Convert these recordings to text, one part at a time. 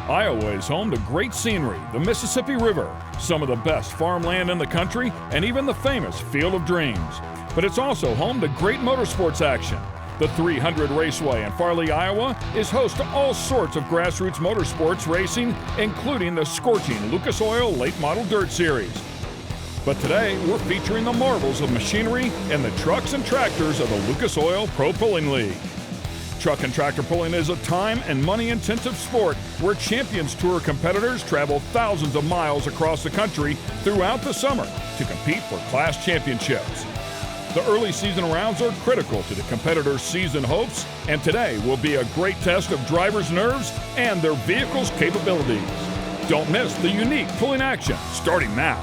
Iowa is home to great scenery, the Mississippi River, some of the best farmland in the country, and even the famous Field of Dreams. But it's also home to great motorsports action. The 300 Raceway in Farley, Iowa is host to all sorts of grassroots motorsports racing, including the scorching Lucas Oil Late Model Dirt Series. But today, we're featuring the marvels of machinery and the trucks and tractors of the Lucas Oil Pro Pulling League. Truck and tractor pulling is a time and money-intensive sport where Champions Tour competitors travel thousands of miles across the country throughout the summer to compete for class championships. The early season rounds are critical to the competitors' season hopes, and today will be a great test of drivers' nerves and their vehicle's capabilities. Don't miss the unique pulling action starting now.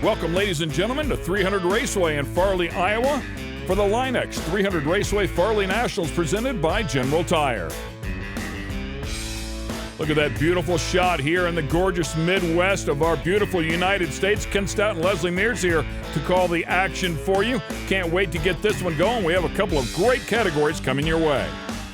Welcome, ladies and gentlemen, to 300 Raceway in Farley, Iowa for the Linex 300 Raceway Farley Nationals presented by General Tire. Look at that beautiful shot here in the gorgeous Midwest of our beautiful United States. Ken Stout and Leslie Mears here to call the action for you. Can't wait to get this one going. We have a couple of great categories coming your way.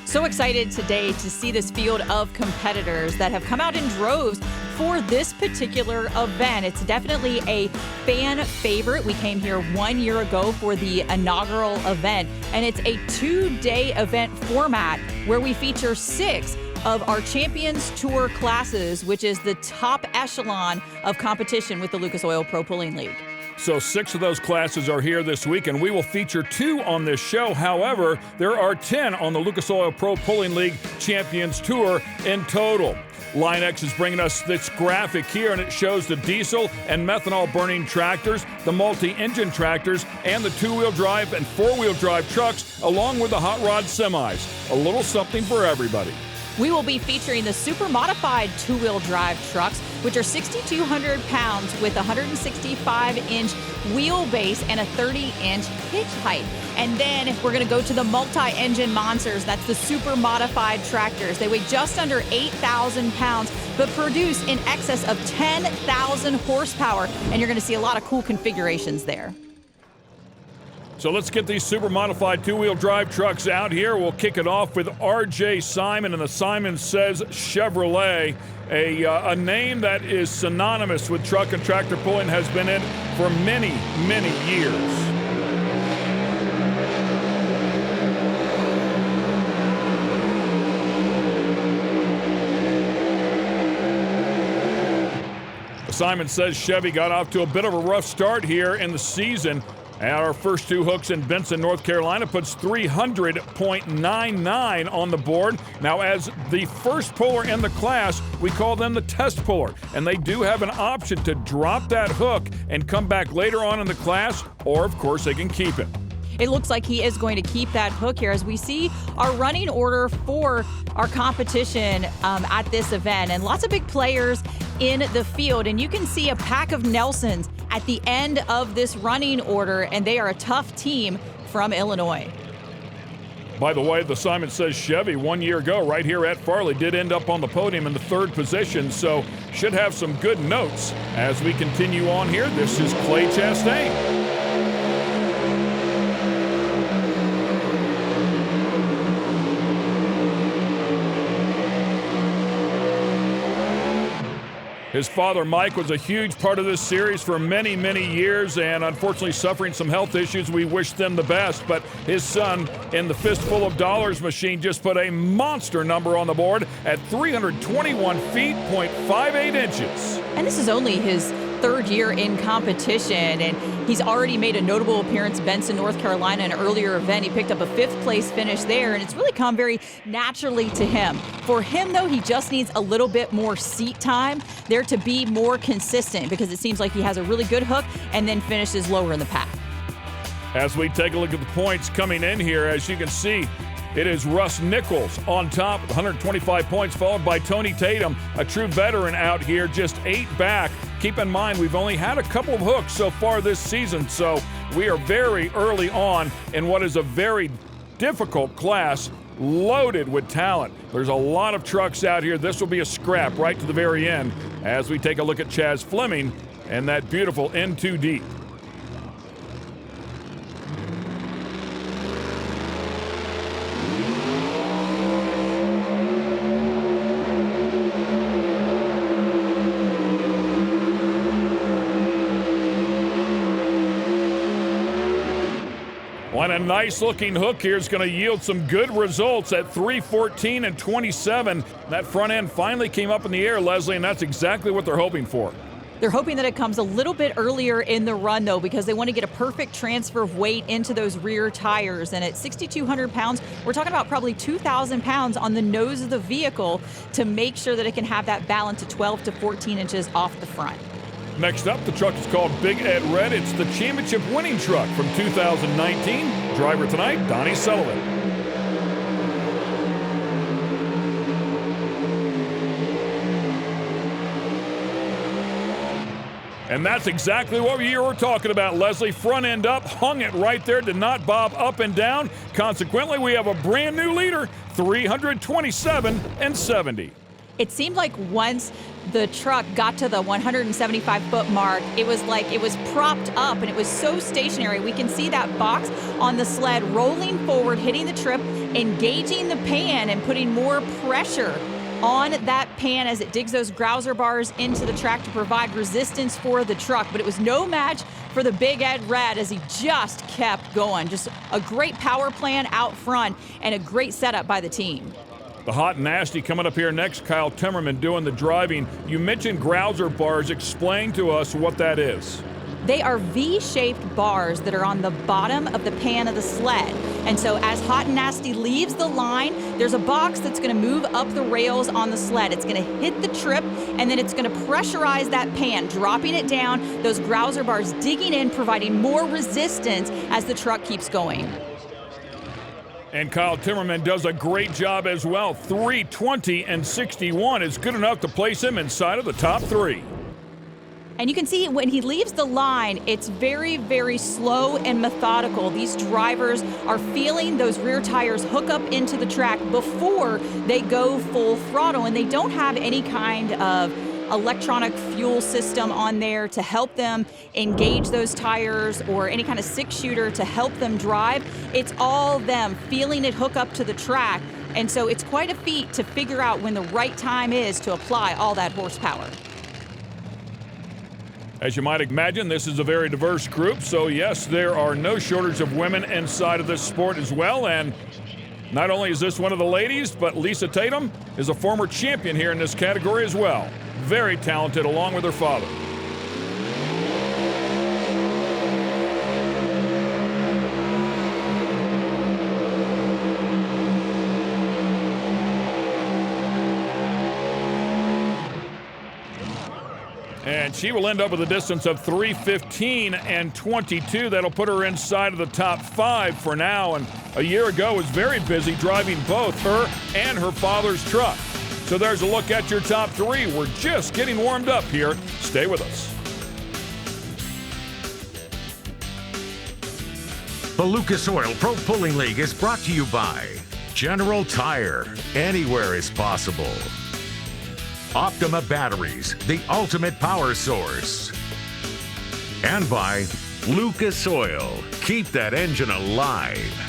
So excited today to see this field of competitors that have come out in droves for this particular event. It's definitely a fan favorite. We came here 1 year ago for the inaugural event, and it's a 2-day event format where we feature 6 of our Champions Tour classes, which is the top echelon of competition with the Lucas Oil Pro Pulling League. So 6 of those classes are here this week, and we will feature 2 on this show. However, there are 10 on the Lucas Oil Pro Pulling League Champions Tour in total. Linex is bringing us this graphic here, and it shows the diesel and methanol burning tractors, the multi-engine tractors, and the 2-wheel drive and 4-wheel drive trucks, along with the hot rod semis. A little something for everybody. We will be featuring the super modified 2-wheel drive trucks, which are 6,200 pounds with 165-inch wheelbase and a 30-inch hitch height. And then we're going to go to the multi-engine monsters. That's the super modified tractors. They weigh just under 8,000 pounds, but produce in excess of 10,000 horsepower. And you're going to see a lot of cool configurations there. So let's get these super modified 2-wheel drive trucks out here. We'll kick it off with R.J. Simon and the Simon Says Chevrolet, a name that is synonymous with truck and tractor pulling, has been in for many, many years. The Simon Says Chevy got off to a bit of a rough start here in the season. And our first 2 hooks in Benson, North Carolina puts 300.99 on the board. Now, as the first puller in the class, we call them the test puller. And they do have an option to drop that hook and come back later on in the class, or, of course, they can keep it. It looks like he is going to keep that hook here as we see our running order for our competition at this event. And lots of big players in the field. And you can see a pack of Nelsons at the end of this running order, and they are a tough team from Illinois. By the way, the Simon Says Chevy 1 year ago right here at Farley did end up on the podium in the 3rd position, so should have some good notes as we continue on here. This is Clay Chastain. His father, Mike, was a huge part of this series for many, many years, and unfortunately suffering some health issues. We wish them the best, but his son in the Fistful of Dollars machine just put a monster number on the board at 321 feet, 0.58 inches. And this is only his 3rd year in competition, and he's already made a notable appearance in Benson, North Carolina, an earlier event. He picked up a 5th place finish there, and it's really come very naturally to him. For him, though, he just needs a little bit more seat time there to be more consistent, because it seems like he has a really good hook and then finishes lower in the pack. As we take a look at the points coming in here, as you can see, It is Russ Nichols on top with 125 points, followed by Tony Tatum, a true veteran out here, just 8 back. Keep in mind, we've only had a couple of hooks so far this season, so we are very early on in what is a very difficult class, loaded with talent. There's a lot of trucks out here. This will be a scrap right to the very end as we take a look at Chaz Fleming and that beautiful N2 deep. And a nice-looking hook here is going to yield some good results at 3:14 and 27. That front end finally came up in the air, Leslie, and that's exactly what they're hoping for. They're hoping that it comes a little bit earlier in the run, though, because they want to get a perfect transfer of weight into those rear tires. And at 6,200 pounds, we're talking about probably 2,000 pounds on the nose of the vehicle to make sure that it can have that balance of 12 to 14 inches off the front. Next up, the truck is called Big Ed Red. It's the championship winning truck from 2019. Driver tonight, Donnie Sullivan. And that's exactly what we were talking about, Leslie. Front end up, hung it right there, did not bob up and down. Consequently, we have a brand new leader, 327 and 70. It seemed like once the truck got to the 175-foot mark, it was like it was propped up and it was so stationary. We can see that box on the sled rolling forward, hitting the trip, engaging the pan and putting more pressure on that pan as it digs those grouser bars into the track to provide resistance for the truck. But it was no match for the Big Ed Red as he just kept going. Just a great power plan out front and a great setup by the team. The hot and nasty coming up here next. Kyle Timmerman doing the driving. You mentioned grouser bars. Explain to us what that is. They are V-shaped bars that are on the bottom of the pan of the sled. And so as Hot and Nasty leaves the line, there's a box that's going to move up the rails on the sled. It's going to hit the trip, and then it's going to pressurize that pan, dropping it down, those grouser bars digging in, providing more resistance as the truck keeps going. And Kyle Timmerman does a great job as well. 320 and 61 is good enough to place him inside of the top 3. And you can see when he leaves the line, it's very, very slow and methodical. These drivers are feeling those rear tires hook up into the track before they go full throttle, and they don't have any kind of electronic fuel system on there to help them engage those tires or any kind of six-shooter to help them drive. It's all them feeling it hook up to the track. And so it's quite a feat to figure out when the right time is to apply all that horsepower. As you might imagine, this is a very diverse group. So yes, there are no shortage of women inside of this sport as well. And not only is this one of the ladies, but Lisa Tatum is a former champion here in this category as well. Very talented, along with her father. And she will end up with a distance of 3:15 and 22. That'll put her inside of the top 5 for now. And a year ago was very busy driving both her and her father's truck. So there's a look at your top 3. We're just getting warmed up here. Stay with us. The Lucas Oil Pro Pulling League is brought to you by General Tire. Anywhere is possible. Optima Batteries, the ultimate power source. And by Lucas Oil. Keep that engine alive.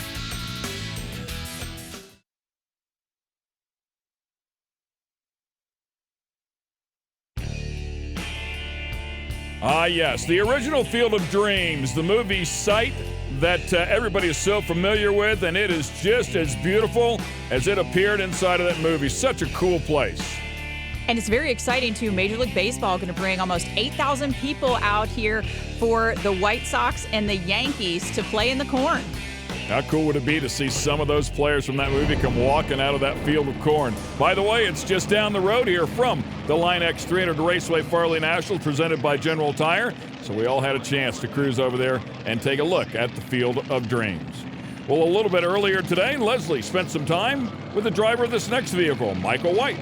Ah, yes, the original Field of Dreams, the movie Sight that everybody is so familiar with, and it is just as beautiful as it appeared inside of that movie. Such a cool place. And it's very exciting, too. Major League Baseball going to bring almost 8,000 people out here for the White Sox and the Yankees to play in the corn. How cool would it be to see some of those players from that movie come walking out of that field of corn? By the way, it's just down the road here from the Line X 300 Raceway Farley National, presented by General Tire. So we all had a chance to cruise over there and take a look at the Field of Dreams. Well, a little bit earlier today, Leslie spent some time with the driver of this next vehicle, Michael White.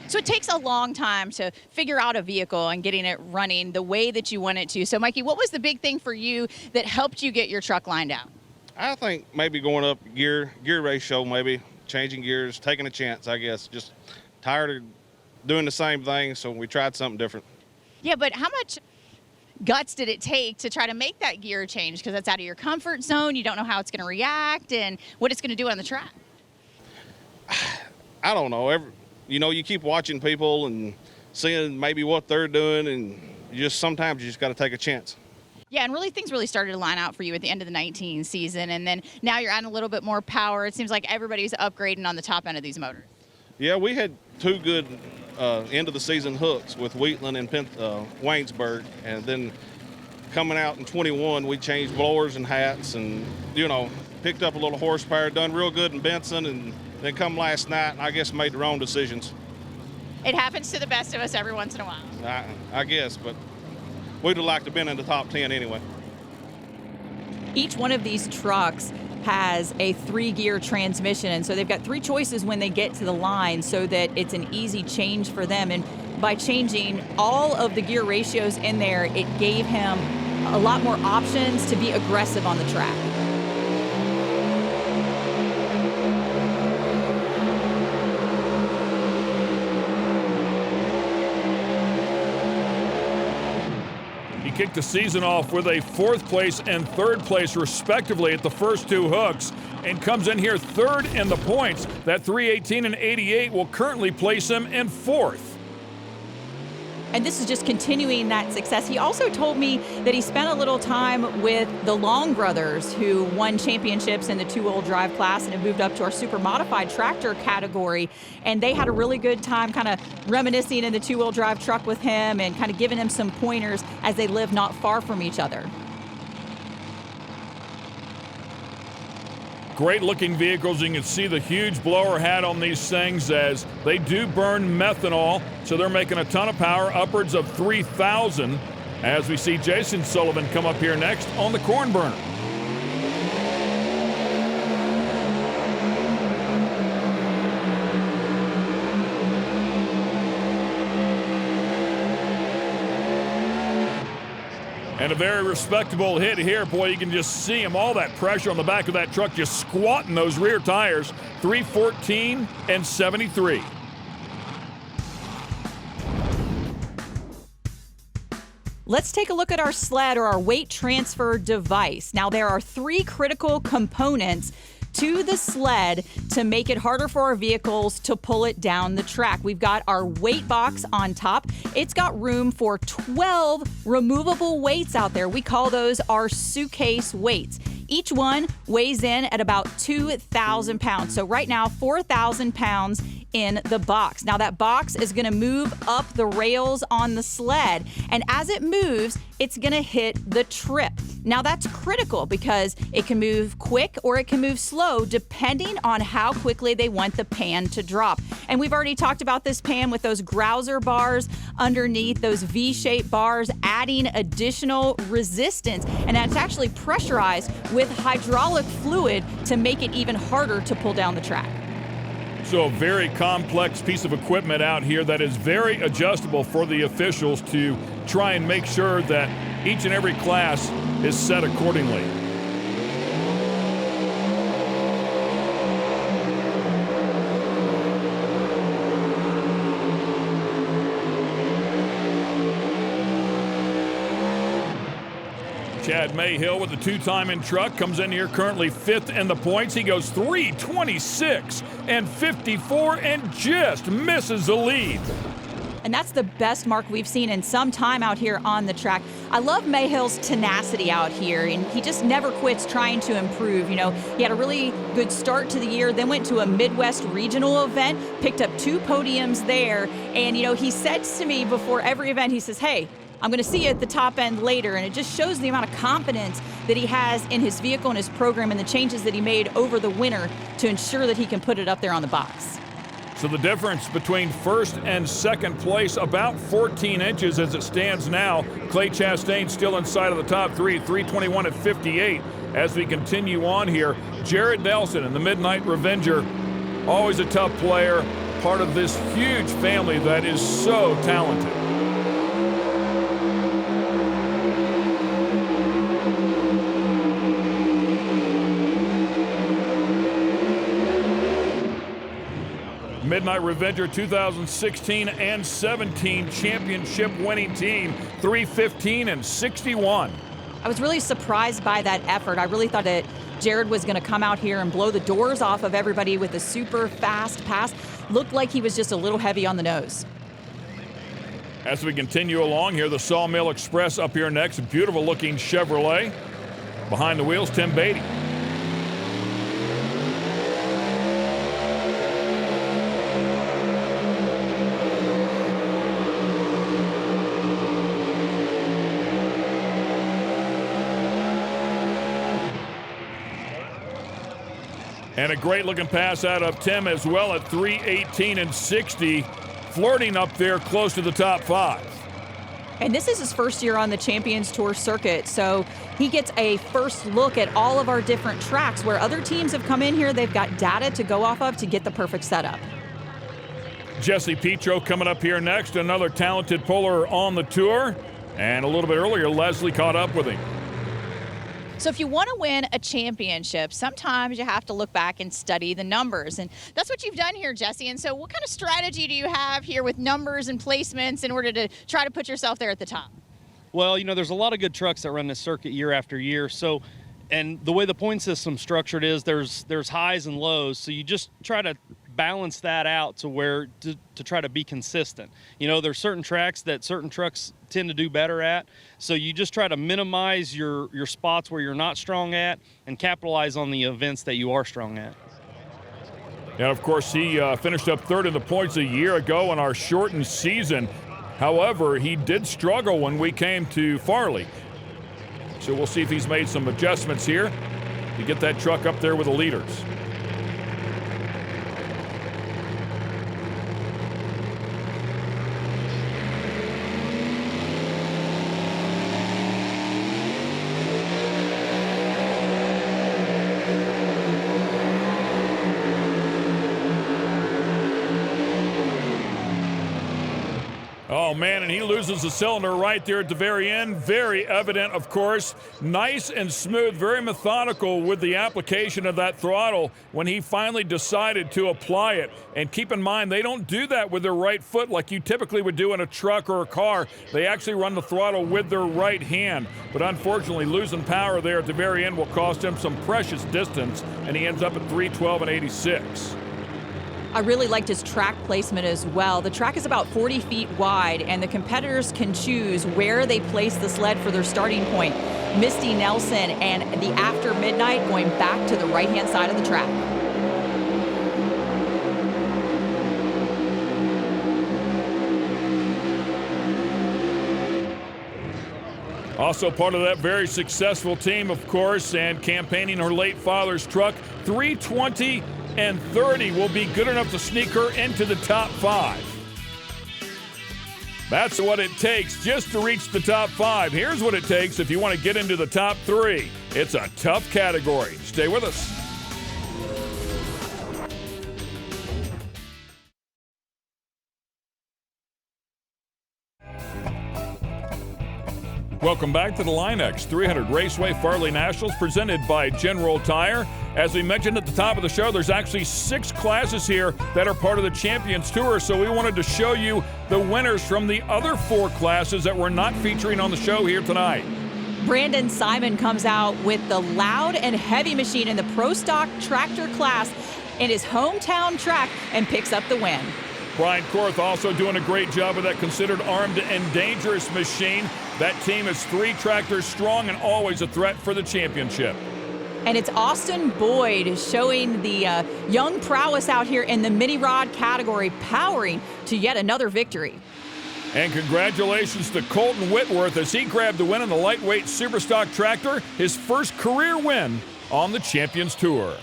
So it takes a long time to figure out a vehicle and getting it running the way that you want it to. So, Mikey, what was the big thing for you that helped you get your truck lined out? I think maybe going up gear ratio, maybe changing gears, taking a chance, I guess. Just tired of doing the same thing, so we tried something different. Yeah, but how much guts did it take to try to make that gear change? Because that's out of your comfort zone. You don't know how it's going to react and what it's going to do on the track. I don't know. You keep watching people and seeing maybe what they're doing, and sometimes you just got to take a chance. Yeah, and things really started to line out for you at the end of the 19 season, and then now you're adding a little bit more power. It seems like everybody's upgrading on the top end of these motors. Yeah, we had two good end of the season hooks with Wheatland and Waynesburg, and then coming out in 21, we changed blowers and hats, and picked up a little horsepower, done real good in Benson, and then come last night, and I guess made the wrong decisions. It happens to the best of us every once in a while. I guess, but we'd have liked to have been in the top 10 anyway. Each one of these trucks has a 3-gear transmission, and so they've got 3 choices when they get to the line so that it's an easy change for them. And by changing all of the gear ratios in there, it gave him a lot more options to be aggressive on the track. Kicked the season off with a 4th place and 3rd place respectively at the first 2 hooks, and comes in here 3rd in the points. That 318 and 88 will currently place him in 4th. And this is just continuing that success. He also told me that he spent a little time with the Long brothers, who won championships in the 2-wheel drive class and have moved up to our super modified tractor category. And they had a really good time kind of reminiscing in the 2-wheel drive truck with him and kind of giving him some pointers as they live not far from each other. Great looking vehicles. You can see the huge blower hat on these things as they do burn methanol, so they're making a ton of power, upwards of 3,000, as we see Jason Sullivan come up here next on the corn burner. And a very respectable hit here. Boy, you can just see him, all that pressure on the back of that truck, just squatting those rear tires. 314 and 73. Let's take a look at our sled, or our weight transfer device. Now, there are 3 critical components to the sled to make it harder for our vehicles to pull it down the track. We've got our weight box on top. It's got room for 12 removable weights out there. We call those our suitcase weights. Each one weighs in at about 2,000 pounds. So right now, 4,000 pounds in the box. Now that box is going to move up the rails on the sled, and as it moves, it's going to hit the trip. Now that's critical because it can move quick or it can move slow depending on how quickly they want the pan to drop. And we've already talked about this pan with those grouser bars underneath, those V-shaped bars, adding additional resistance, and that's actually pressurized with hydraulic fluid to make it even harder to pull down the track. So a very complex piece of equipment out here that is very adjustable for the officials to try and make sure that each and every class is set accordingly. Chad Mayhill with the 2-time in truck comes in here currently 5th in the points. He goes 326 and 54 and just misses the lead. And that's the best mark we've seen in some time out here on the track. I love Mayhill's tenacity out here, and he just never quits trying to improve. You know, he had a really good start to the year, then went to a Midwest regional event, picked up 2 podiums there, and, you know, he said to me before every event, he says, "Hey, I'm going to see you at the top end later," and it just shows the amount of confidence that he has in his vehicle and his program and the changes that he made over the winter to ensure that he can put it up there on the box. So the difference between first and second place, about 14 inches as it stands now. Clay Chastain still inside of the top 3, 321 at 58. as we continue on here. Jared Nelson and the Midnight Revenger, always a tough player, part of this huge family that is so talented. Midnight Revenger 2016 and 17 championship winning team, 315 and 61. I was really surprised by that effort. I really thought that Jared was going to come out here and blow the doors off of everybody with a super fast pass. Looked like he was just a little heavy on the nose. As we continue along here, the Sawmill Express up here next. A beautiful looking Chevrolet. Behind the wheels, Tim Beatty. And a great looking pass out of Tim as well at 318 and 60, flirting up there close to the top 5. And this is his first year on the Champions Tour circuit, so he gets a first look at all of our different tracks. Where other teams have come in here, they've got data to go off of to get the perfect setup. Jesse Petro coming up here next, another talented puller on the tour. And a little bit earlier, Leslie caught up with him. So if you want to win a championship, sometimes you have to look back and study the numbers. And that's what you've done here, Jesse. And so what kind of strategy do you have here with numbers and placements in order to try to put yourself there at the top? Well, you know, there's a lot of good trucks that run this circuit year after year. So, and the way the point system's structured is there's highs and lows. So you just try to balance that out to where to try to be consistent. You know, there's certain tracks that certain trucks tend to do better at. So you just try to minimize your spots where you're not strong at and capitalize on the events that you are strong at. And of course, he finished up third in the points a year ago in our shortened season. However, he did struggle when we came to Farley. So we'll see if he's made some adjustments here to get that truck up there with the leaders. Oh, man, and he loses the cylinder right there at the very end. Very evident, of course. Nice and smooth, very methodical with the application of that throttle when he finally decided to apply it. And keep in mind, they don't do that with their right foot like you typically would do in a truck or a car. They actually run the throttle with their right hand. But unfortunately, losing power there at the very end will cost him some precious distance, and he ends up at 312 and 86. I really liked his track placement as well. The track is about 40 feet wide, and the competitors can choose where they place the sled for their starting point. Misty Nelson and the After Midnight going back to the right-hand side of the track. Also part of that very successful team, of course, and campaigning her late father's truck, 320 and 30 will be good enough to sneak her into the top 5. That's what it takes just to reach the top 5. Here's what it takes if you want to get into the top 3. It's a tough category. Stay with us. Welcome back to the Line-X 300 Raceway Farley Nationals presented by General Tire. As we mentioned at the top of the show, there's actually 6 classes here that are part of the Champions Tour, so we wanted to show you the winners from the other 4 classes that we're not featuring on the show here tonight. Brandon Simon comes out with the Loud and Heavy machine in the Pro Stock Tractor class in his hometown track and picks up the win. Brian Korth also doing a great job with that considered armed and dangerous machine. That team is 3 tractors strong and always a threat for the championship. And it's Austin Boyd showing the young prowess out here in the mini rod category, powering to yet another victory. And congratulations to Colton Whitworth as he grabbed the win in the lightweight Superstock tractor, his first career win on the Champions Tour.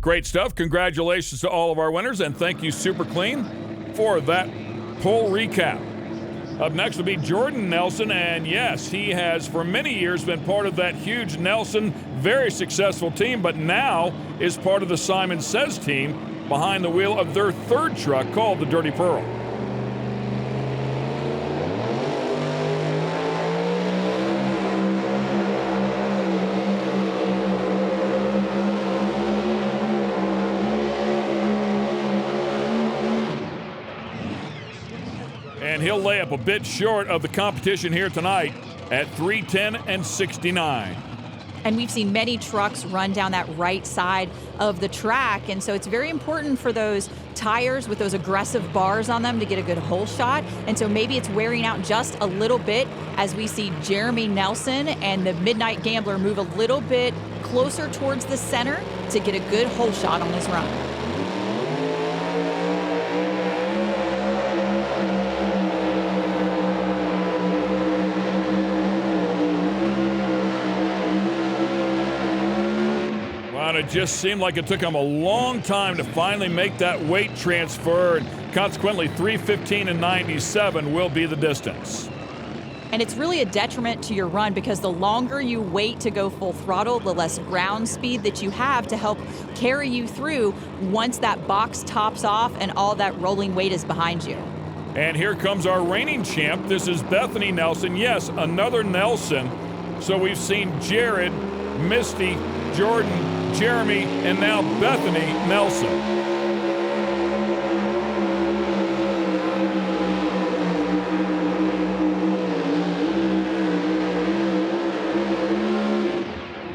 Great stuff. Congratulations to all of our winners, and thank you, Super Clean, for that poll recap. Up next will be Jordan Nelson, and yes, he has for many years been part of that huge Nelson, very successful team, but now is part of the Simon Says team behind the wheel of their third truck called the Dirty Pearl. And he'll lay up a bit short of the competition here tonight at 3:10 and 69. And we've seen many trucks run down that right side of the track. And so it's very important for those tires with those aggressive bars on them to get a good hole shot. And so maybe it's wearing out just a little bit as we see Jeremy Nelson and the Midnight Gambler move a little bit closer towards the center to get a good hole shot on this run. It just seemed like it took him a long time to finally make that weight transfer, and consequently 3:15 and 97 will be the distance. And it's really a detriment to your run because the longer you wait to go full throttle, the less ground speed that you have to help carry you through once that box tops off and all that rolling weight is behind you. And here comes our reigning champ. This is Bethany Nelson. Yes, another Nelson. So we've seen Jared, Misty, Jordan, Jeremy, and now Bethany Nelson.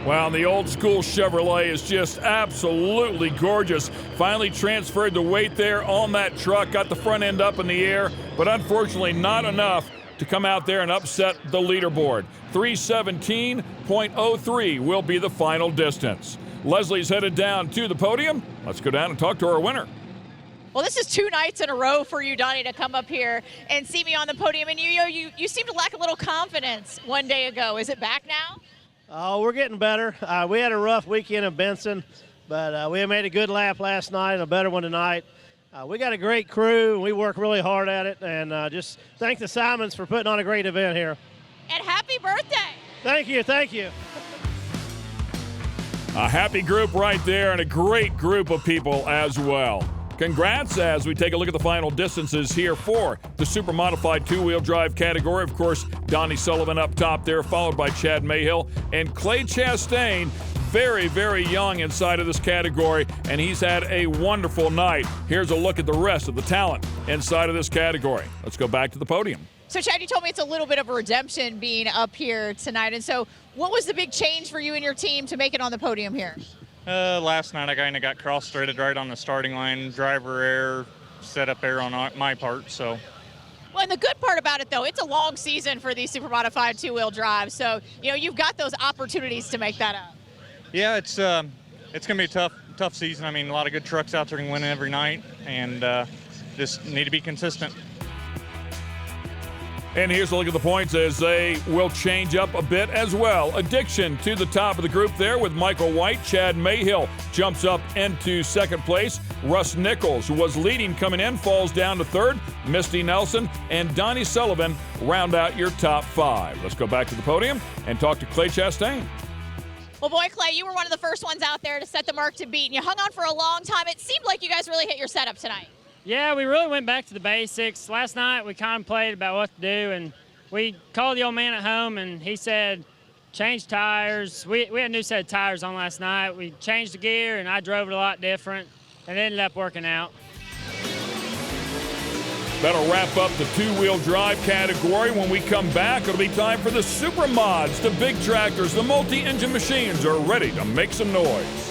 Wow, the old school Chevrolet is just absolutely gorgeous. Finally transferred the weight there on that truck, got the front end up in the air, but unfortunately not enough to come out there and upset the leaderboard. 3:17.03 will be the final distance. Leslie's headed down to the podium. Let's go down and talk to our winner. Well, this is 2 nights in a row for you, Donnie, to come up here and see me on the podium. And you seem to lack a little confidence one day ago. Is it back now? Oh, we're getting better. We had a rough weekend in Benson, but we made a good lap last night, a better one tonight. We got a great crew, and we work really hard at it. And just thank the Simons for putting on a great event here. And happy birthday. Thank you, thank you. A happy group right there and a great group of people as well. Congrats as we take a look at the final distances here for the super modified two-wheel drive category. Of course, Donnie Sullivan up top there, followed by Chad Mayhill and Clay Chastain. Very, very young inside of this category, and he's had a wonderful night. Here's a look at the rest of the talent inside of this category. Let's go back to the podium. So, Chad, you told me it's a little bit of a redemption being up here tonight. And so what was the big change for you and your team to make it on the podium here? Last night I kind of got cross-threaded right on the starting line. Driver error, setup error on my part. So. Well, and the good part about it, though, it's a long season for these super modified two-wheel drives. So, you've got those opportunities to make that up. Yeah, it's going to be a tough season. I mean, a lot of good trucks out there can win every night, and just need to be consistent. And here's a look at the points as they will change up a bit as well. Addiction to the top of the group there with Michael White. Chad Mayhill jumps up into second place. Russ Nichols, who was leading coming in, falls down to third. Misty Nelson and Donnie Sullivan round out your top 5. Let's go back to the podium and talk to Clay Chastain. Well, boy, Clay, you were one of the first ones out there to set the mark to beat, and you hung on for a long time. It seemed like you guys really hit your setup tonight. Yeah, we really went back to the basics. Last night we contemplated about what to do, and we called the old man at home, and he said, change tires. We had a new set of tires on last night. We changed the gear, and I drove it a lot different, and it ended up working out. That'll wrap up the two-wheel drive category. When we come back, it'll be time for the super mods. The big tractors, the multi-engine machines are ready to make some noise.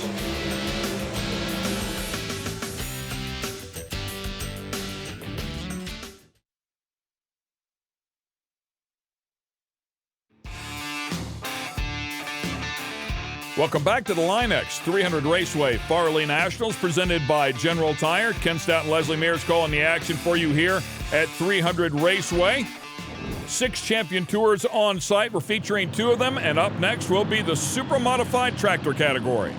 Welcome back to the Line-X 300 Raceway Farley Nationals presented by General Tire. Ken Stout and Leslie Mears calling the action for you here at 300 Raceway. 6 champion tours on site. We're featuring 2 of them, and up next will be the super modified tractor category.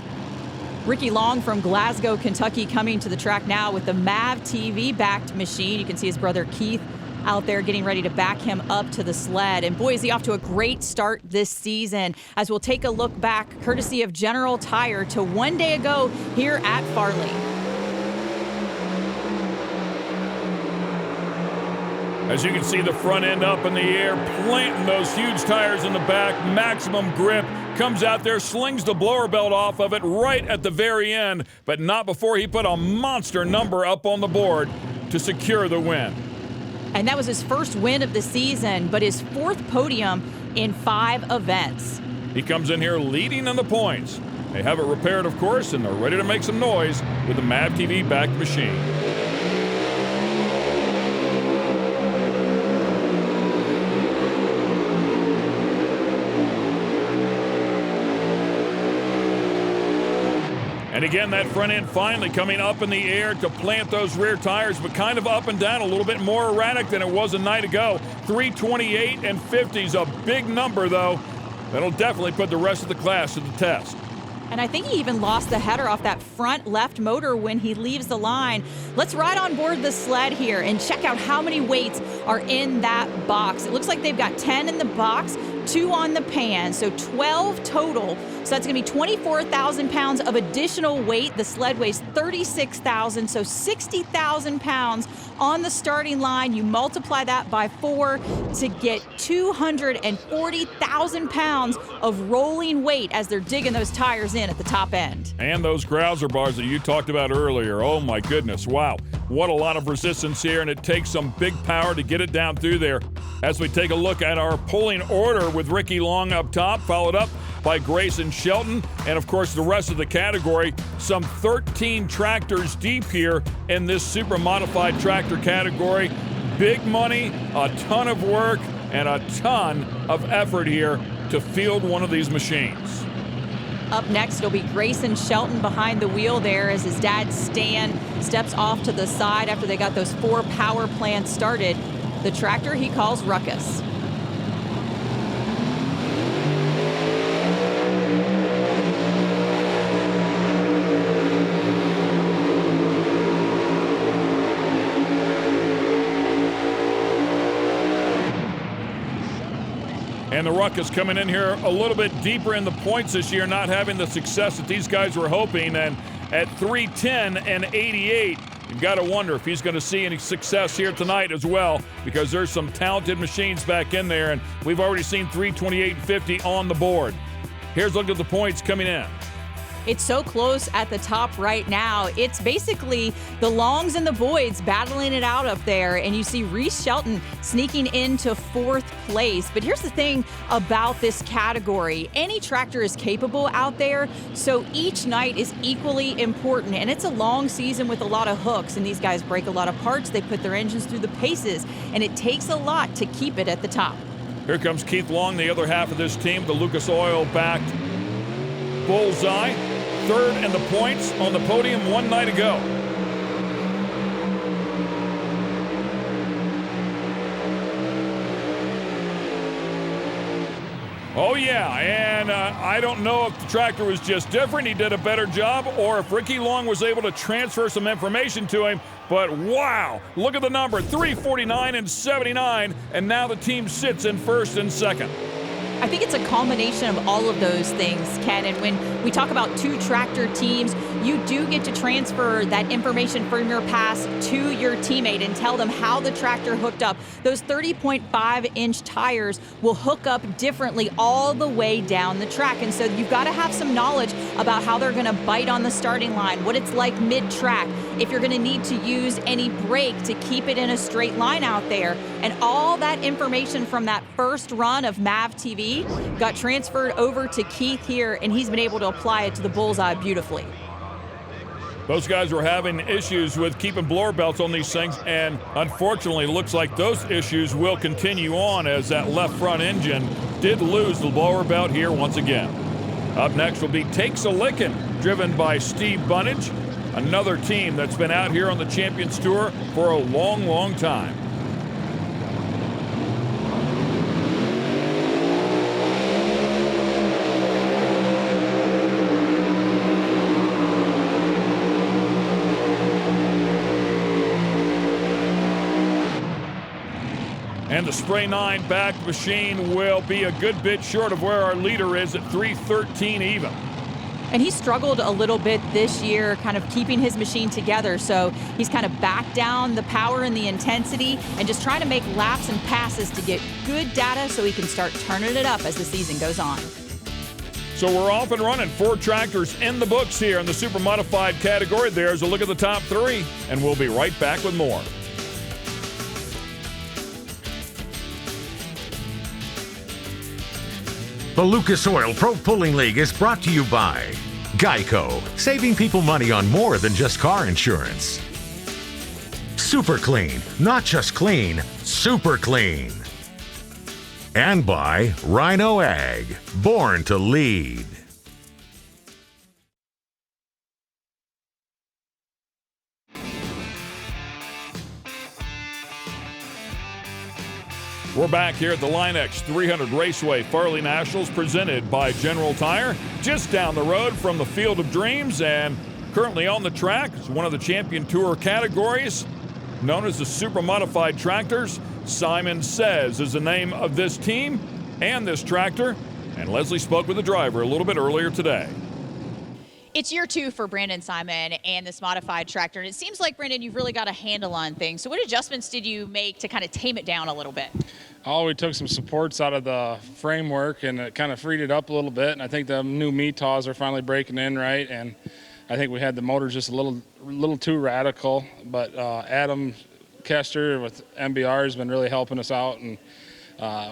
Ricky Long from Glasgow, Kentucky coming to the track now with the MAV TV backed machine. You can see his brother Keith out there getting ready to back him up to the sled. And boy, is he off to a great start this season, as we'll take a look back, courtesy of General Tire, to one day ago here at Farley. As you can see, the front end up in the air, planting those huge tires in the back, maximum grip, comes out there, slings the blower belt off of it right at the very end, but not before he put a monster number up on the board to secure the win. And that was his first win of the season, but his fourth podium in 5 events. He comes in here leading in the points. They have it repaired, of course, and they're ready to make some noise with the MAV TV backed machine. And again, that front end finally coming up in the air to plant those rear tires, but kind of up and down, a little bit more erratic than it was a night ago. 328 and 50 is a big number, though. That'll definitely put the rest of the class to the test. And I think he even lost the header off that front left motor when he leaves the line. Let's ride on board the sled here and check out how many weights are in that box. It looks like they've got 10 in the box, 2 on the pan, so 12 total. So that's going to be 24,000 pounds of additional weight. The sled weighs 36,000, so 60,000 pounds on the starting line. You multiply that by 4 to get 240,000 pounds of rolling weight as they're digging those tires in at the top end. And those grouser bars that you talked about earlier. Oh my goodness, wow. What a lot of resistance here, and it takes some big power to get it down through there. As we take a look at our pulling order with Ricky Long up top, followed up by Grayson Shelton, and of course the rest of the category. Some 13 tractors deep here in this super modified tractor category. Big money, a ton of work, and a ton of effort here to field one of these machines. Up next, it'll be Grayson Shelton behind the wheel there as his dad Stan steps off to the side after they got those 4 power plants started. The tractor he calls Ruckus. And the Ruckus coming in here a little bit deeper in the points this year, not having the success that these guys were hoping. And at 310 and 88, you've got to wonder if he's going to see any success here tonight as well, because there's some talented machines back in there, and we've already seen 328 and 50 on the board. Here's a look at the points coming in. It's so close at the top right now. It's basically the Longs and the Boyds battling it out up there, and you see Reese Shelton sneaking into 4th place. But here's the thing about this category. Any tractor is capable out there, so each night is equally important, and it's a long season with a lot of hooks, and these guys break a lot of parts. They put their engines through the paces, and it takes a lot to keep it at the top. Here comes Keith Long, the other half of this team, the Lucas Oil-backed Bullseye. 3rd in the points on the podium one night ago. Oh yeah, and I don't know if the tractor was just different, he did a better job, or if Ricky Long was able to transfer some information to him, but wow, look at the number, 349 and 79, and now the team sits in 1st and 2nd. I think it's a combination of all of those things, Ken. And when we talk about 2 tractor teams, you do get to transfer that information from your pass to your teammate and tell them how the tractor hooked up. Those 30.5-inch tires will hook up differently all the way down the track. And so you've got to have some knowledge about how they're going to bite on the starting line, what it's like mid-track, if you're going to need to use any brake to keep it in a straight line out there. And all that information from that first run of MAV TV got transferred over to Keith here, and he's been able to apply it to the Bullseye beautifully. Those guys were having issues with keeping blower belts on these things, and unfortunately looks like those issues will continue on as that left front engine did lose the blower belt here once again. Up next will be Takes a Lickin', driven by Steve Bunnage, another team that's been out here on the Champions Tour for a long, long time. And the Spray 9 back machine will be a good bit short of where our leader is at 3:13 even. And he struggled a little bit this year kind of keeping his machine together. So he's kind of backed down the power and the intensity and just trying to make laps and passes to get good data so he can start turning it up as the season goes on. So we're off and running. 4 tractors in the books here in the super modified category. There's a look at the top 3, and we'll be right back with more. The Lucas Oil Pro Pulling League is brought to you by Geico, saving people money on more than just car insurance. Super Clean, not just clean, super clean. And by Rhino Ag, born to lead. We're back here at the Line-X 300 Raceway Farley Nationals presented by General Tire, just down the road from the Field of Dreams, and currently on the track is one of the Champion Tour categories known as the Super Modified Tractors. Simon Says is the name of this team and this tractor, and Leslie spoke with the driver a little bit earlier today. It's year 2 for Brandon Simon and this modified tractor, and it seems like, Brandon, you've really got a handle on things. So what adjustments did you make to kind of tame it down a little bit? Oh, we took some supports out of the framework, and it kind of freed it up a little bit, and I think the new METAWs are finally breaking in right, and I think we had the motor just a little too radical, but Adam Kester with MBR has been really helping us out, and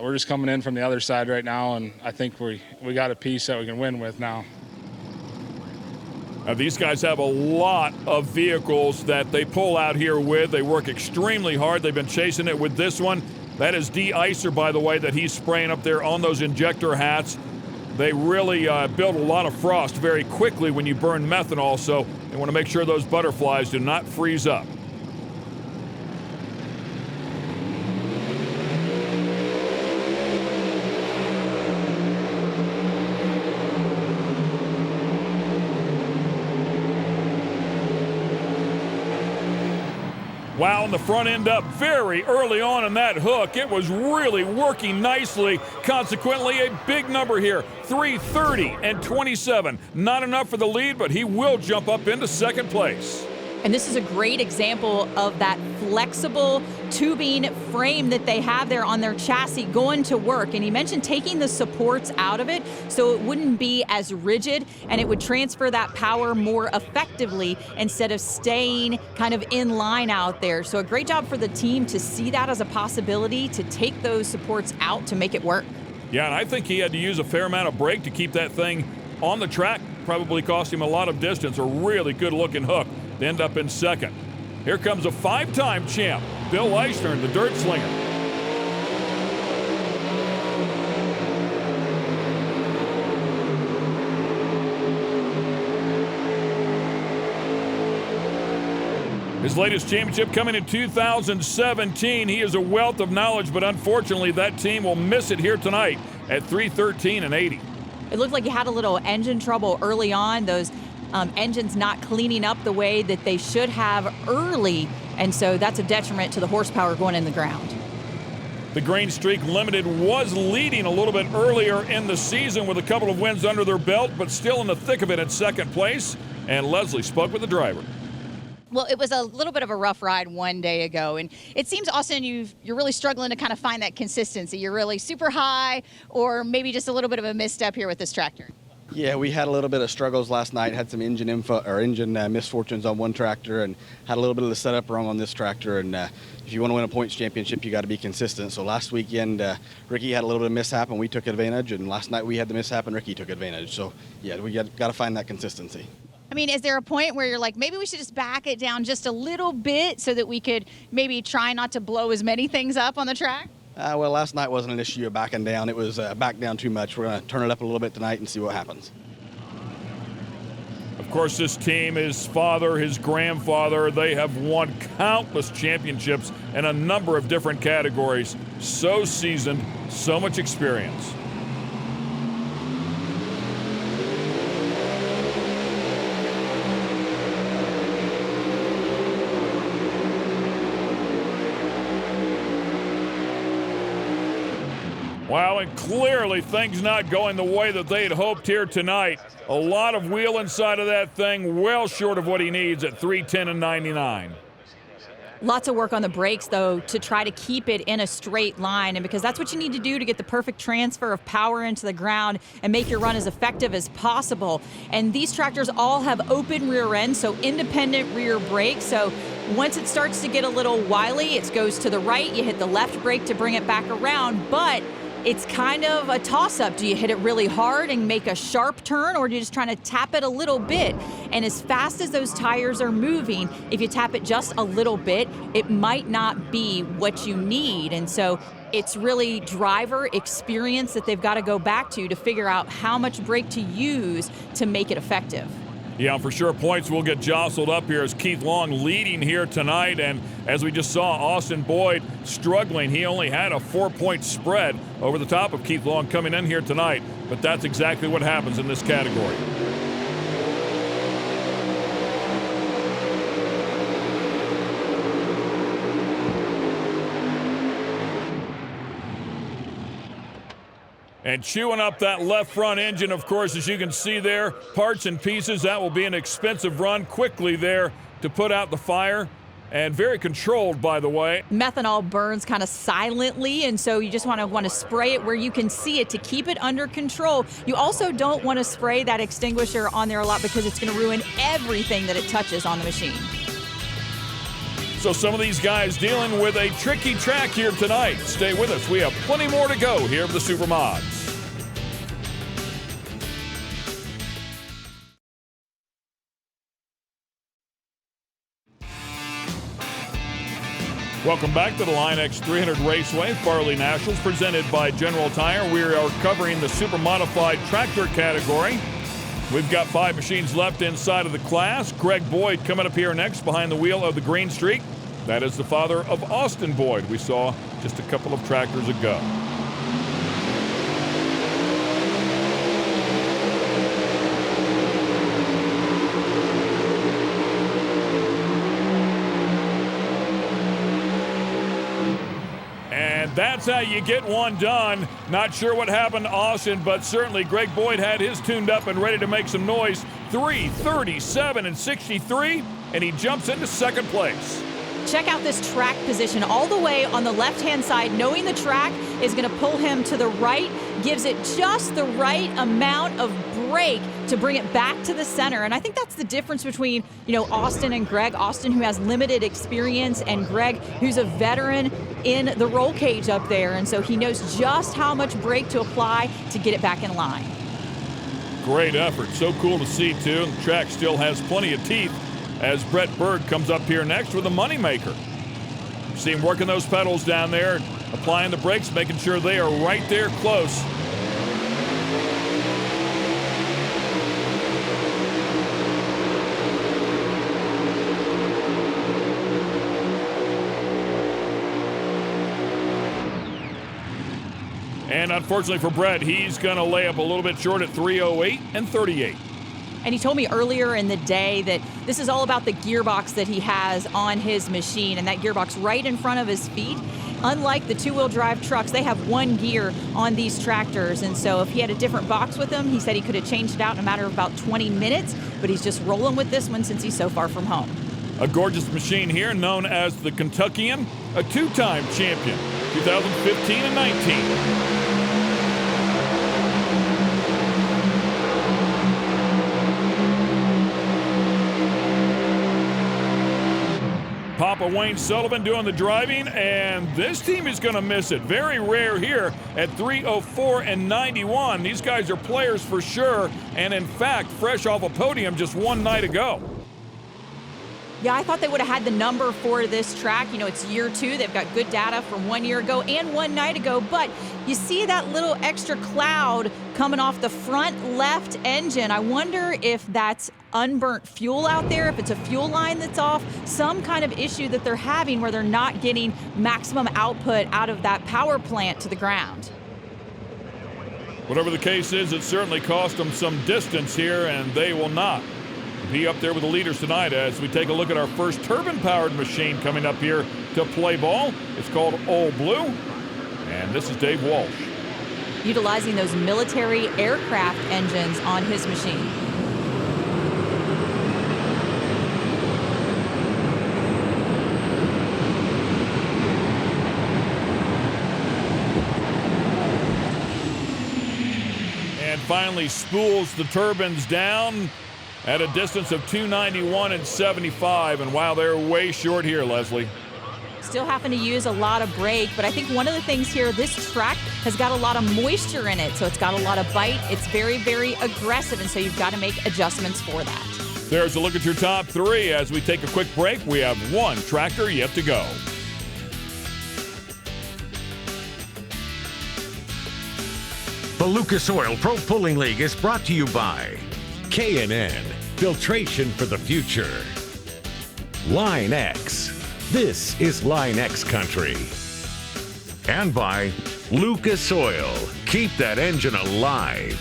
we're just coming in from the other side right now, and I think we got a piece that we can win with now. Now, these guys have a lot of vehicles that they pull out here with. They work extremely hard. They've been chasing it with this one. That is de-icer, by the way, that he's spraying up there on those injector hats. They really build a lot of frost very quickly when you burn methanol, so they want to make sure those butterflies do not freeze up. Wow, and the front end up very early on in that hook. It was really working nicely. Consequently, a big number here, 3:30 and 27. Not enough for the lead, but he will jump up into second place. And this is a great example of that flexible tubing frame that they have there on their chassis going to work. And he mentioned taking the supports out of it so it wouldn't be as rigid and it would transfer that power more effectively instead of staying kind of in line out there. So a great job for the team to see that as a possibility, to take those supports out to make it work. Yeah, and I think he had to use a fair amount of brake to keep that thing on the track. Probably cost him a lot of distance. A really good looking hook to end up in second. Here comes a 5-time champ, Bill Leishner, the dirt slinger. His latest championship coming in 2017. He is a wealth of knowledge, but unfortunately that team will miss it here tonight at 3:13 and 80. It looked like he had a little engine trouble early on. Those engines not cleaning up the way that they should have early, and so that's a detriment to the horsepower going in the ground. The Green Streak Limited was leading a little bit earlier in the season with a couple of wins under their belt, but still in the thick of it at second place, and Leslie spoke with the driver. Well, it was a little bit of a rough ride one day ago, and it seems, Austin, you're really struggling to kind of find that consistency. You're really super high, or maybe just a little bit of a misstep here with this tractor. Yeah, we had a little bit of struggles last night. Had some engine misfortunes on one tractor, and had a little bit of the setup wrong on this tractor. And if you want to win a points championship, you got to be consistent. So last weekend, Ricky had a little bit of mishap, and we took advantage. And last night we had the mishap, and Ricky took advantage. So yeah, we got to find that consistency. I mean, is there a point where you're like, maybe we should just back it down just a little bit so that we could maybe try not to blow as many things up on the track? Well, last night wasn't an issue of backing down. It was back down too much. We're going to turn it up a little bit tonight and see what happens. Of course, this team, his father, his grandfather, they have won countless championships in a number of different categories. So seasoned, so much experience. Wow, and clearly things not going the way that they had hoped here tonight. A lot of wheel inside of that thing, well short of what he needs at 310 and 99. Lots of work on the brakes, though, to try to keep it in a straight line, and because that's what you need to do to get the perfect transfer of power into the ground and make your run as effective as possible. And these tractors all have open rear ends, so independent rear brakes. So once it starts to get a little wily, it goes to the right, you hit the left brake to bring it back around, but it's kind of a toss-up. Do you hit it really hard and make a sharp turn, or are you just trying to tap it a little bit? And as fast as those tires are moving, if you tap it just a little bit, it might not be what you need. And so it's really driver experience that they've got to go back to figure out how much brake to use to make it effective. Yeah, for sure, points will get jostled up here as Keith Long leading here tonight. And as we just saw, Austin Boyd struggling. He only had a 4-point spread over the top of Keith Long coming in here tonight. But that's exactly what happens in this category. And chewing up that left front engine, of course, as you can see there, parts and pieces. That will be an expensive run quickly there to put out the fire. And very controlled, by the way. Methanol burns kind of silently, and so you just want to spray it where you can see it to keep it under control. You also don't want to spray that extinguisher on there a lot because it's going to ruin everything that it touches on the machine. So some of these guys dealing with a tricky track here tonight. Stay with us. We have plenty more to go here of the Supermods. Welcome back to the Line X 300 Raceway, Farley Nationals, presented by General Tire. We are covering the Super Modified Tractor category. We've got 5 machines left inside of the class. Greg Boyd coming up here next behind the wheel of the Green Streak. That is the father of Austin Boyd we saw just a couple of tractors ago. And that's how you get one done. Not sure what happened to Austin, but certainly Greg Boyd had his tuned up and ready to make some noise. 3:37 and 63, and he jumps into second place. Check out this track position all the way on the left-hand side, knowing the track is going to pull him to the right, gives it just the right amount of brake to bring it back to the center. And I think that's the difference between, Austin and Greg. Austin, who has limited experience, and Greg, who's a veteran in the roll cage up there. And so he knows just how much brake to apply to get it back in line. Great effort. So cool to see, too. The track still has plenty of teeth as Brett Berg comes up here next with a moneymaker. See him working those pedals down there, applying the brakes, making sure they are right there close. And unfortunately for Brett, he's going to lay up a little bit short at 3:08 and 38. And he told me earlier in the day that this is all about the gearbox that he has on his machine, and that gearbox right in front of his feet. Unlike the two-wheel drive trucks, they have one gear on these tractors. And so if he had a different box with him, he said he could have changed it out in a matter of about 20 minutes, but he's just rolling with this one since he's so far from home. A gorgeous machine here known as the Kentuckian, a two-time champion, 2015 and 19. Papa Wayne Sullivan doing the driving, and this team is going to miss it. Very rare here at 3:04 and 91. These guys are players for sure, and in fact, fresh off a podium just one night ago. Yeah, I thought they would have had the number for this track. It's year 2. They've got good data from 1 year ago and one night ago. But you see that little extra cloud coming off the front left engine. I wonder if that's unburnt fuel out there, if it's a fuel line that's off, some kind of issue that they're having where they're not getting maximum output out of that power plant to the ground. Whatever the case is, it certainly cost them some distance here, and they will not be up there with the leaders tonight as we take a look at our first turbine-powered machine coming up here to play ball. It's called Old Blue, and this is Dave Walsh. utilizing those military aircraft engines on his machine. And finally spools the turbines down at a distance of 291 and 75. And wow, they're way short here, Leslie. Still having to use a lot of brake, but I think one of the things here, this track has got a lot of moisture in it, so it's got a lot of bite. It's very, very aggressive, and so you've got to make adjustments for that. There's a look at your top three. As we take a quick break, we have one tractor yet to go. The Lucas Oil Pro Pulling League is brought to you by K&N, filtration for the future. Line X, this is Line X country. And by Lucas Oil, keep that engine alive.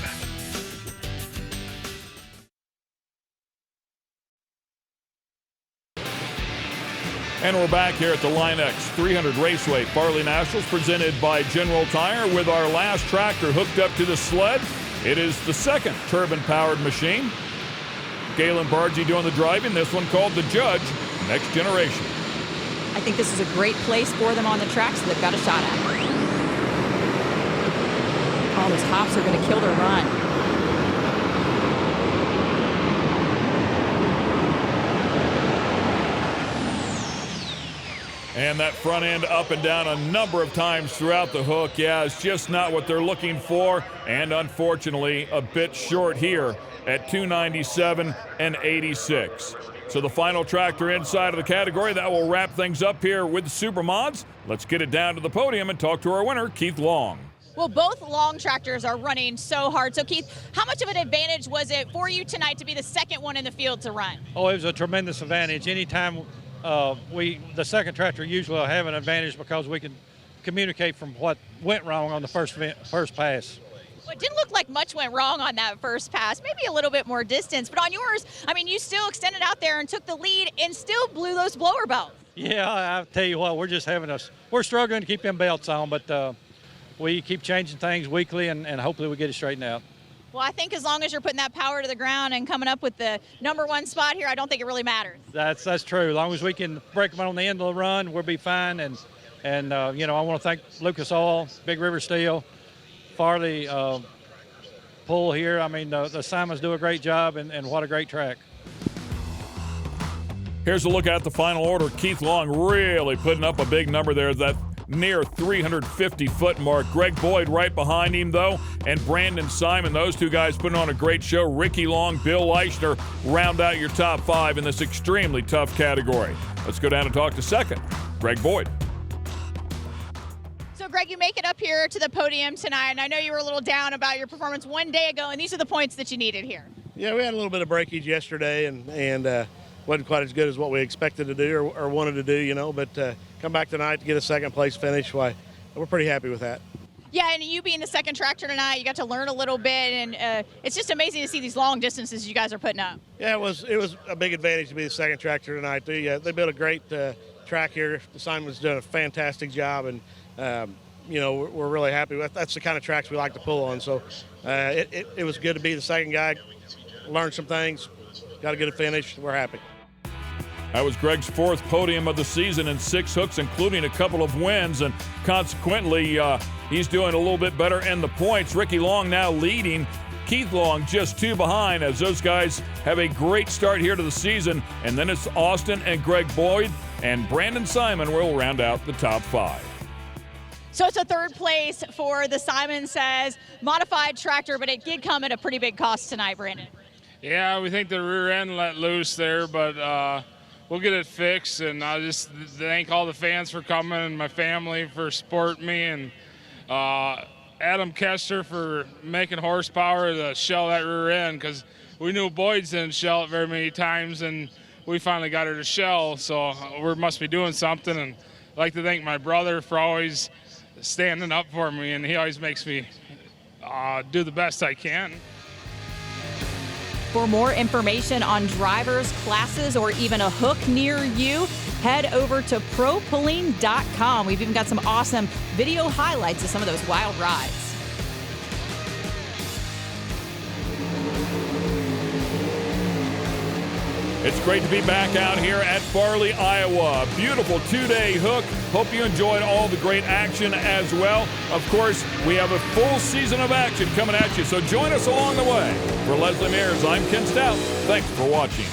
And we're back here at the Line X 300 Raceway Farley Nationals, presented by General Tire, with our last tractor hooked up to the sled. It is the second turbine-powered machine. Galen Bargy doing the driving. This one called the Judge Next Generation. I think this is a great place for them on the track, so they've got a shot at it. All those hops are going to kill their run. And that front end up and down a number of times throughout the hook. Yeah, it's just not what they're looking for. And unfortunately, a bit short here at 297 and 86. So the final tractor inside of the category, that will wrap things up here with the Supermods. Let's get it down to the podium and talk to our winner, Keith Long. Well, both long tractors are running so hard. So, Keith, how much of an advantage was it for you tonight to be the second one in the field to run? Oh, it was a tremendous advantage. Anytime the second tractor usually will have an advantage because we can communicate from what went wrong on the first pass. Well, it didn't look like much went wrong on that first pass, maybe a little bit more distance. But on yours, I mean, you still extended out there and took the lead and still blew those blower belts. Yeah, I'll tell you what, we're struggling to keep them belts on, but we keep changing things weekly and hopefully we get it straightened out. Well, I think as long as you're putting that power to the ground and coming up with the #1 spot here, I don't think it really matters. That's true. As long as we can break them on the end of the run, we'll be fine. And I want to thank Lucas Oil, Big River Steel, Farley Pull here. I mean, the Simons do a great job, and what a great track. Here's a look at the final order. Keith Long really putting up a big number there, that near 350-foot mark. Greg Boyd right behind him, though, and Brandon Simon. Those two guys putting on a great show. Ricky Long, Bill Leichner round out your top five in this extremely tough category. Let's go down and talk to second, Greg Boyd. So, Greg, you make it up here to the podium tonight, and I know you were a little down about your performance one day ago, and these are the points that you needed here. Yeah, we had a little bit of breakage yesterday, and wasn't quite as good as what we expected to do or wanted to do, but come back tonight to get a second place finish, why, we're pretty happy with that. Yeah, and you being the second tractor tonight, you got to learn a little bit, and it's just amazing to see these long distances you guys are putting up. Yeah, it was a big advantage to be the second tractor tonight. They built a great track here. Simon's done a fantastic job, and we're really happy with. That's the kind of tracks we like to pull on. So it was good to be the second guy, learn some things, got a good finish. We're happy. That was Greg's fourth podium of the season in 6 hooks, including a couple of wins, and consequently, he's doing a little bit better in the points. Ricky Long now leading. Keith Long just 2 behind, as those guys have a great start here to the season. And then it's Austin and Greg Boyd, and Brandon Simon will round out the top 5. So it's a third place for the Simon Says modified tractor, but it did come at a pretty big cost tonight, Brandon. Yeah, we think the rear end let loose there, but we'll get it fixed. And I just thank all the fans for coming and my family for supporting me, and Adam Kester for making horsepower to shell that rear end, because we knew Boyd's didn't shell it very many times, and we finally got her to shell, so we must be doing something. And I'd like to thank my brother for always standing up for me, and he always makes me do the best I can. For more information on drivers, classes, or even a hook near you, head over to propulling.com. We've even got some awesome video highlights of some of those wild rides. It's great to be back out here at Farley, Iowa. A beautiful 2-day hook. Hope you enjoyed all the great action as well. Of course, we have a full season of action coming at you, so join us along the way. For Leslie Mears, I'm Ken Stout. Thanks for watching.